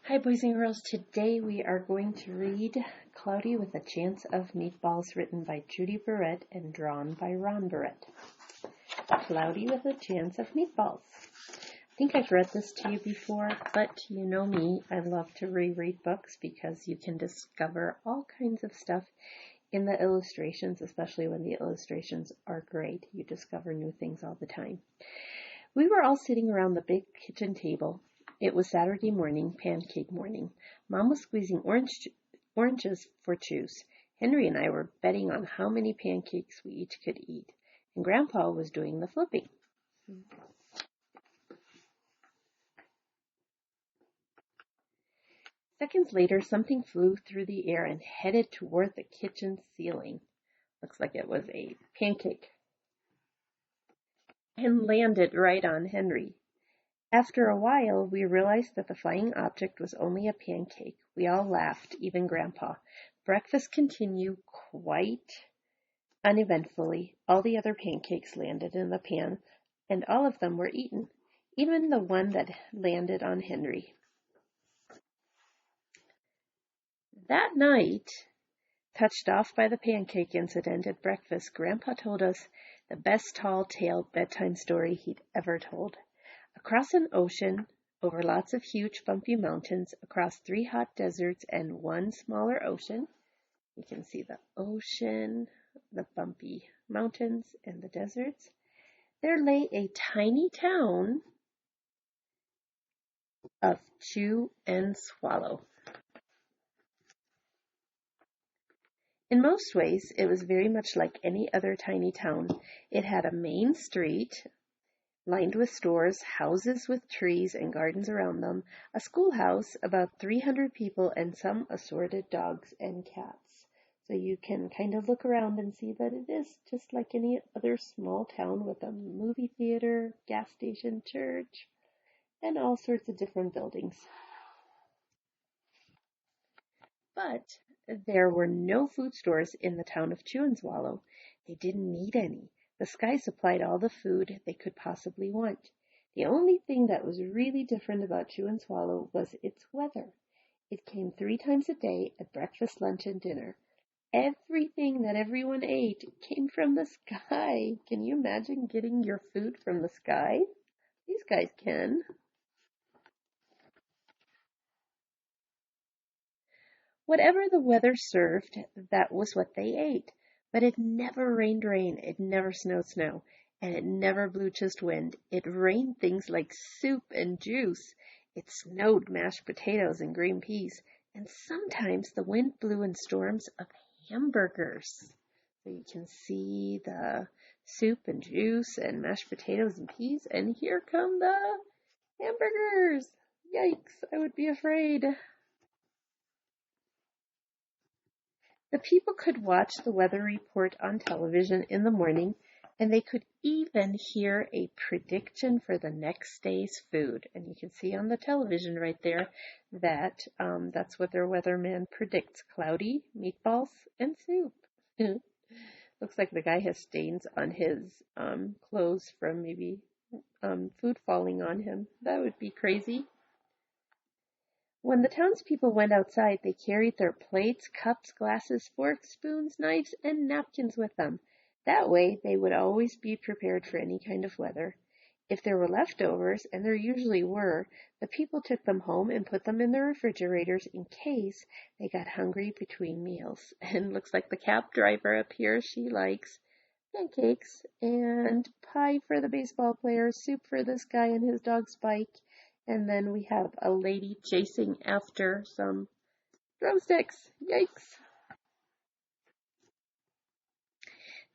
Hi, boys and girls. Today we are going to read Cloudy with a Chance of Meatballs, written by Judy Barrett and drawn by Ron Barrett. Cloudy with a Chance of Meatballs. I think I've read this to you before, but you know me, I love to reread books because you can discover all kinds of stuff in the illustrations, especially when the illustrations are great. You discover new things all the time. We were all sitting around the big kitchen table. It was Saturday morning, pancake morning. Mom was squeezing oranges for juice. Henry and I were betting on how many pancakes we each could eat, and Grandpa was doing the flipping. Seconds later, something flew through the air and headed toward the kitchen ceiling. Looks like it was a pancake, and landed right on Henry. After a while, we realized that the flying object was only a pancake. We all laughed, even Grandpa. Breakfast continued quite uneventfully. All the other pancakes landed in the pan, and all of them were eaten, even the one that landed on Henry. That night, touched off by the pancake incident at breakfast, Grandpa told us the best tall-tale bedtime story he'd ever told. Across an ocean, over lots of huge bumpy mountains, across 3 hot deserts and 1 smaller ocean. You can see the ocean, the bumpy mountains, and the deserts. There lay a tiny town of Chew and Swallow. In most ways, it was very much like any other tiny town. It had a main street, lined with stores, houses with trees and gardens around them, a schoolhouse, about 300 people, and some assorted dogs and cats. So you can kind of look around and see that it is just like any other small town with a movie theater, gas station, church, and all sorts of different buildings. But there were no food stores in the town of Chew and Swallow. They didn't need any. The sky supplied all the food they could possibly want. The only thing that was really different about Chew and Swallow was its weather. It came 3 times a day at breakfast, lunch, and dinner. Everything that everyone ate came from the sky. Can you imagine getting your food from the sky? These guys can. Whatever the weather served, that was what they ate. But it never rained rain, it never snowed snow, and it never blew just wind. It rained things like soup and juice. It snowed mashed potatoes and green peas, and sometimes the wind blew in storms of hamburgers. So you can see the soup and juice and mashed potatoes and peas, and here come the hamburgers. Yikes, I would be afraid. The people could watch the weather report on television in the morning, and they could even hear a prediction for the next day's food. And you can see on the television right there that that's what their weatherman predicts: cloudy, meatballs, and soup. Looks like the guy has stains on his clothes from maybe food falling on him. That would be crazy. When the townspeople went outside, they carried their plates, cups, glasses, forks, spoons, knives, and napkins with them. That way, they would always be prepared for any kind of weather. If there were leftovers, and there usually were, the people took them home and put them in their refrigerators in case they got hungry between meals. And looks like the cab driver up here, she likes pancakes and pie for the baseball player, soup for this guy and his dog Spike, and then we have a lady chasing after some drumsticks. Yikes.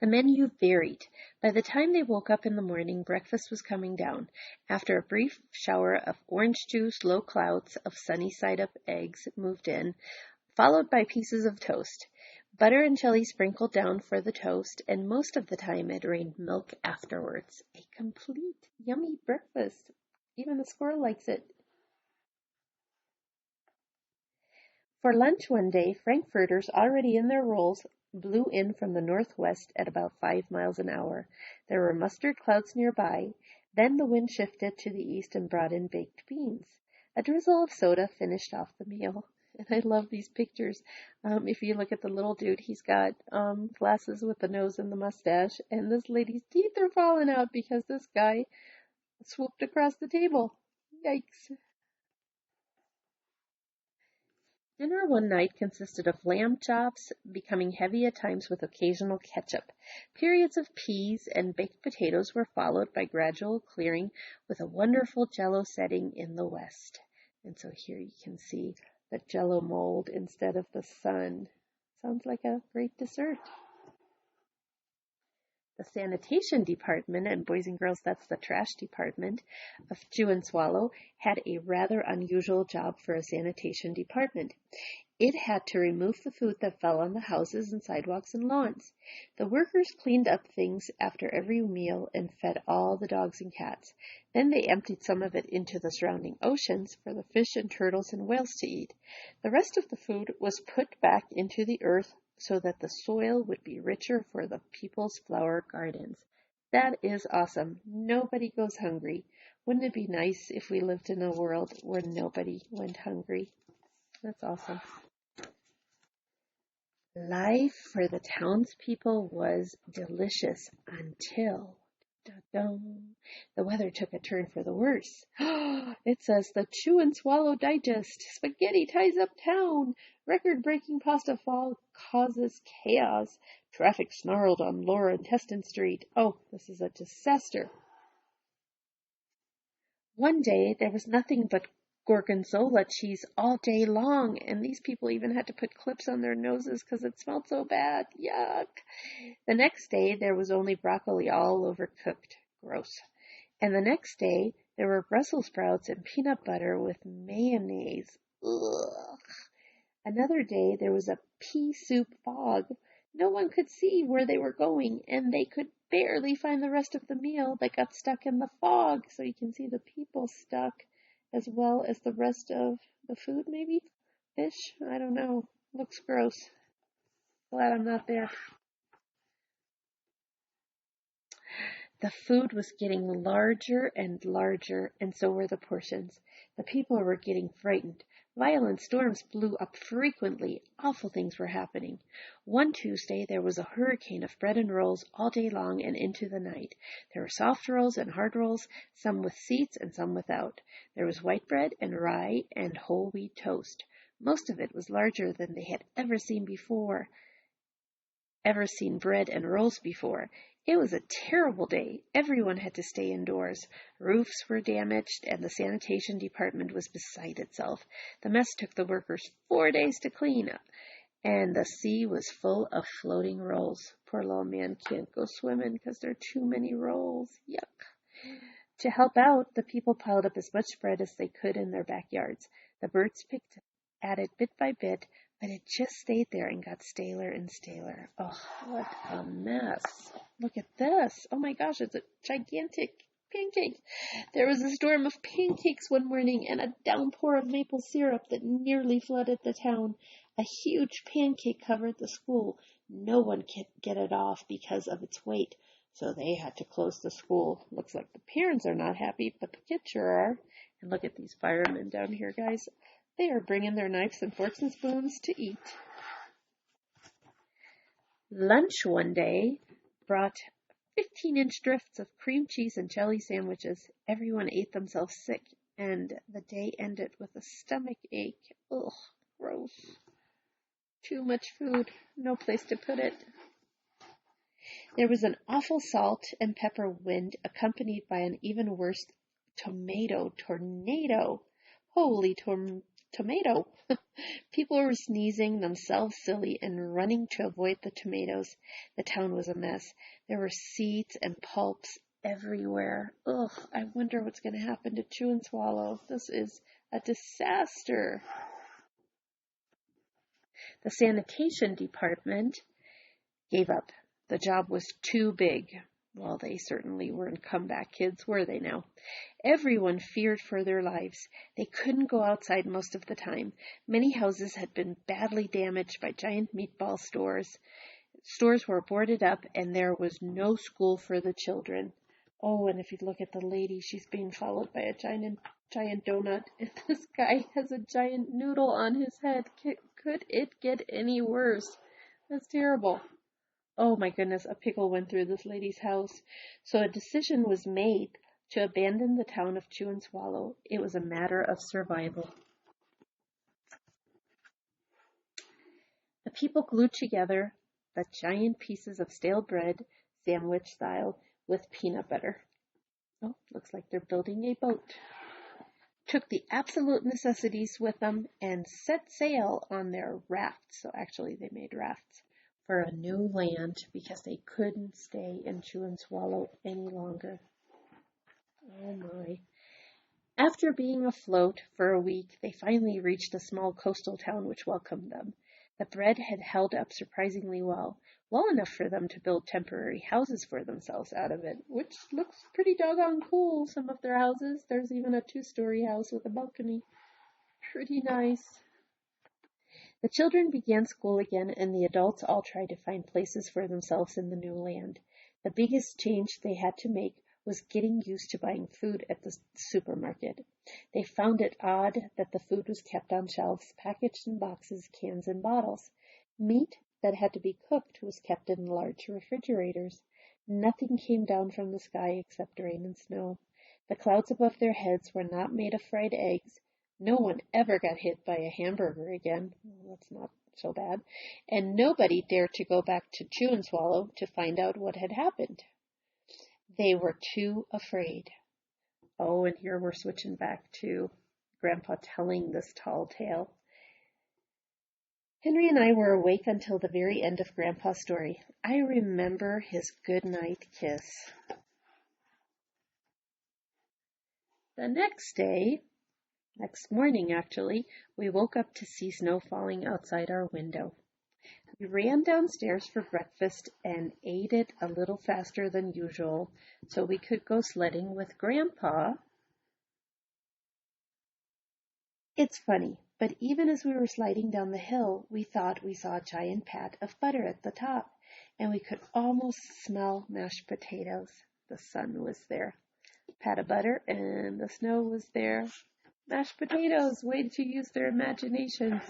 The menu varied. By the time they woke up in the morning, breakfast was coming down. After a brief shower of orange juice, low clouds of sunny side-up eggs moved in, followed by pieces of toast. Butter and jelly sprinkled down for the toast, and most of the time it rained milk afterwards. A complete, yummy breakfast. Even the squirrel likes it. For lunch one day, frankfurters, already in their rolls, blew in from the northwest at about 5 miles an hour. There were mustard clouds nearby. Then the wind shifted to the east and brought in baked beans. A drizzle of soda finished off the meal. And I love these pictures. If you look at the little dude, he's got glasses with the nose and the mustache, and this lady's teeth are falling out because this guy swooped across the table. Yikes. Dinner one night consisted of lamb chops, becoming heavy at times with occasional ketchup. Periods of peas and baked potatoes were followed by gradual clearing with a wonderful jello setting in the west. And so here you can see the jello mold instead of the sun. Sounds like a great dessert. The sanitation department, and boys and girls, that's the trash department, of Chew and Swallow, had a rather unusual job for a sanitation department. It had to remove the food that fell on the houses and sidewalks and lawns. The workers cleaned up things after every meal and fed all the dogs and cats. Then they emptied some of it into the surrounding oceans for the fish and turtles and whales to eat. The rest of the food was put back into the earth so that the soil would be richer for the people's flower gardens. That is awesome. Nobody goes hungry. Wouldn't it be nice if we lived in a world where nobody went hungry? That's awesome. Life for the townspeople was delicious until the weather took a turn for the worse. It says the Chew and Swallow Digest. Spaghetti ties up town. Record-breaking pasta fall causes chaos. Traffic snarled on Laura and Teston Street. Oh, this is a disaster. One day there was nothing but gorgonzola cheese all day long, and these people even had to put clips on their noses because it smelled so bad. Yuck. The next day there was only broccoli all overcooked. Gross. And the next day there were Brussels sprouts and peanut butter with mayonnaise. Ugh. Another day there was a pea soup fog. No one could see where they were going, and they could barely find the rest of the meal that got stuck in the fog. So you can see the people stuck as well as the rest of the food, maybe? Fish? I don't know. Looks gross. Glad I'm not there. The food was getting larger and larger, and so were the portions. The people were getting frightened. Violent storms blew up frequently. Awful things were happening. One Tuesday there was a hurricane of bread and rolls all day long and into the night. There were soft rolls and hard rolls, some with seeds and some without. There was white bread and rye and whole wheat toast. Most of it was larger than they had ever seen bread and rolls before. It was a terrible day. Everyone had to stay indoors. Roofs were damaged, and the sanitation department was beside itself. The mess took the workers 4 days to clean up, and the sea was full of floating rolls. Poor little man can't go swimming because there are too many rolls. Yuck. To help out, the people piled up as much bread as they could in their backyards. The birds picked at it bit by bit, but it just stayed there and got staler and staler. Oh, what a mess. Look at this. Oh my gosh, it's a gigantic pancake. There was a storm of pancakes one morning and a downpour of maple syrup that nearly flooded the town. A huge pancake covered the school. No one could get it off because of its weight, so they had to close the school. Looks like the parents are not happy, but the kids sure are. And look at these firemen down here, guys. They are bringing their knives and forks and spoons to eat. Lunch one day brought 15-inch drifts of cream cheese and jelly sandwiches. Everyone ate themselves sick, and the day ended with a stomach ache. Ugh, gross. Too much food, no place to put it. There was an awful salt and pepper wind accompanied by an even worse tomato tornado. Holy tomato. People were sneezing themselves silly and running to avoid the tomatoes. The town was a mess. There were seeds and pulps everywhere. Ugh, I wonder what's going to happen to Chew and Swallow. This is a disaster. The sanitation department gave up. The job was too big. Well, they certainly weren't comeback kids, were they now? Everyone feared for their lives. They couldn't go outside most of the time. Many houses had been badly damaged by giant meatball stores. Stores were boarded up, and there was no school for the children. Oh, and if you look at the lady, she's being followed by a giant giant donut, and this guy has a giant noodle on his head. Could it get any worse? That's terrible. Oh my goodness, a pickle went through this lady's house. So a decision was made to abandon the town of Chew and Swallow. It was a matter of survival. The people glued together the giant pieces of stale bread, sandwich style, with peanut butter. Oh, looks like they're building a boat. Took the absolute necessities with them and set sail on their rafts. So actually they made rafts for a new land because they couldn't stay in Chew and Swallow any longer. Oh my. After being afloat for a week, they finally reached a small coastal town which welcomed them. The bread had held up surprisingly well enough for them to build temporary houses for themselves out of it, which looks pretty doggone cool, some of their houses. There's even a 2-story house with a balcony. Pretty nice. The children began school again, and the adults all tried to find places for themselves in the new land. The biggest change they had to make was getting used to buying food at the supermarket. They found it odd that the food was kept on shelves, packaged in boxes, cans, and bottles. Meat that had to be cooked was kept in large refrigerators. Nothing came down from the sky except rain and snow. The clouds above their heads were not made of fried eggs. No one ever got hit by a hamburger again. Well, that's not so bad. And nobody dared to go back to Chew and Swallow to find out what had happened. They were too afraid. Oh, and here we're switching back to Grandpa telling this tall tale. Henry and I were awake until the very end of Grandpa's story. I remember his goodnight kiss. The next morning actually, we woke up to see snow falling outside our window. We ran downstairs for breakfast and ate it a little faster than usual so we could go sledding with Grandpa. It's funny, but even as we were sliding down the hill, we thought we saw a giant pat of butter at the top, and we could almost smell mashed potatoes. The sun was there. Pat of butter, and the snow was there. Mashed potatoes, way to use their imagination.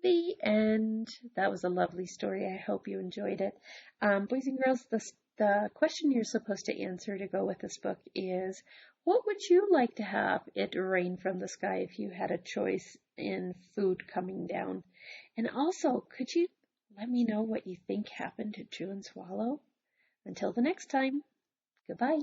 The end. That was a lovely story. I hope you enjoyed it. Boys and girls, the question you're supposed to answer to go with this book is, what would you like to have it rain from the sky if you had a choice in food coming down? And also, could you let me know what you think happened to Chew and Swallow? Until the next time, goodbye.